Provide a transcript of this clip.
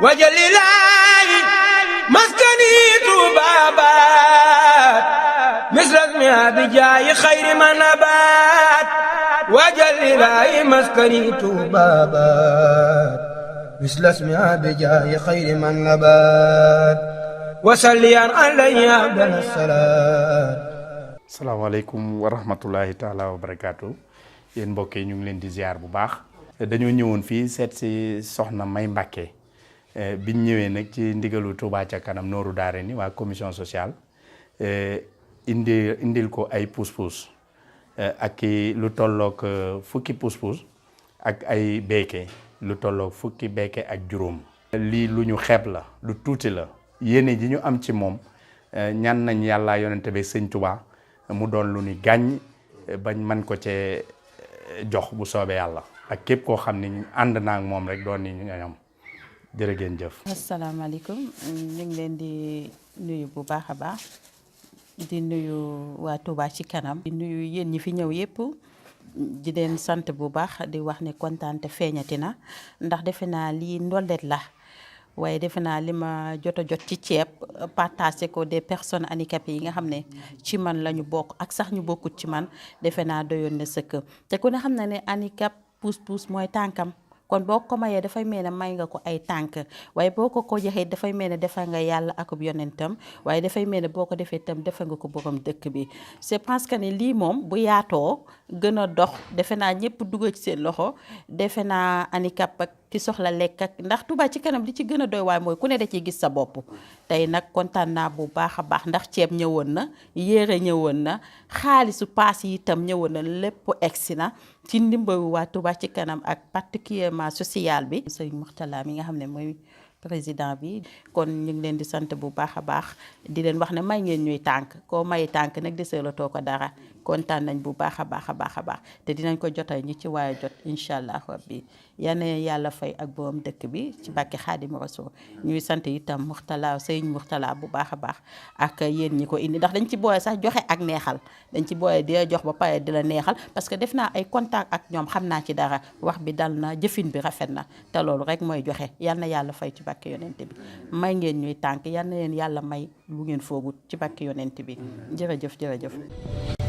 wajalilaayi maskani tuubaabaat misrasmi abijaayi xayri manabaat wajalilaayi maskani tuubaabaat misrasmi abijaayi xayri manabaat wasalliyan alayhi abdal salaat. salaamaaleykum wa rahmatullahi taala wa barakaatu yéen mbokk yi ñu ngi leen di ziar bu baax. dañoo ñëwoon fii seet si soxna May Mbacke biñ ñëwee nag ci ndigalu Touba ca kanam nooru daare ni waa commission sociale indil ko ay pousse-pousse ak lu tollook fukki pousse-pousse ak ay beeke lu tollook fukki beeke ak juróom. lii lu ñu xeeb la lu tuuti la yéene ji ñu am ci moom ñaan nañ yàlla yonente bi sëñ Touba mu doon lu ni gàññ bañ man ko cee jox bu soobee yàlla ak képp koo xam ni ànd naa ak moom rek doon ni ñoom jërë ngeen jëf. asalaamaaleykum ñu ngi leen di nuyu bu baax a baax di nuyu waa Touba ci kanam. di nuyu yéen ñi fi ñëw yépp di leen sant bu baax di wax ne kontaan te feeñati na ndax defe naa lii ndolleet la. waaye defe naa li ma jot ci ceeb partagé ko des personnes handicapées yi nga xam ne ci man la ñu bokk ak sax ñu bokkut ci man defe naa doyoon na sëkk te ku ne xam na ne handicap pousse-pousse mooy tànkam kon boo ko mayee dafay mel ne may nga ko ay tànk waaye boo ko joxee dafay mel ne defal nga yàlla akub yonentam waaye dafay mel ne boo ko defee itam defal nga ko borom dëkk bi. c'est parce que ne lii moom bu yaatoo gën a dox defe naa ñëpp dugal ci seen loxo defe naa handicap ak ki soxla lekk ak ndax Touba ci kanam li ci gën a doy waaye mooy ku ne da ciy gis sa bopp. tey nag kontaan naa bu baax a baax ndax ceeb ñëwoon na yére ñëwoon na xaalisu paas yi itam ñëwoon na lépp egsi na ci ndimbalu waa Touba ci kanam ak particulièrement social bi. Sëriñ Mourtala mi nga xam ne mooy président bi kon ñu ngi leen di sant bu baax a baax di leen wax ne may ngeen ñuy tànk koo may tànk nag deseelatoo ko dara kontaan nañ bu baax a baax a baax a baax te dinañ ko jotal ñi ci waaye jot incha allah rabbi yal na yàlla fay ak borom dëkk bi ci bàkki Xaadimu Rasuul ñuy sant itam Mourtala Sëriñ Mourtala bu baax a baax ak yéen ñi ko indi ndax dañ ci boole sax joxe ak neexal dañ ci boole di la jox ba pare di la neexal parce que def naa ay contact ak ñoom xam naa ci dara wax bi dal na jëfin bi rafet na te loolu rek mooy joxe yal na yàlla fay ci bàkki yonente bi may ngeen ñuy tànk yal na leen yàlla may lu ngeen foogut ci bàkki yonente bi jërëjëf jërëjëf.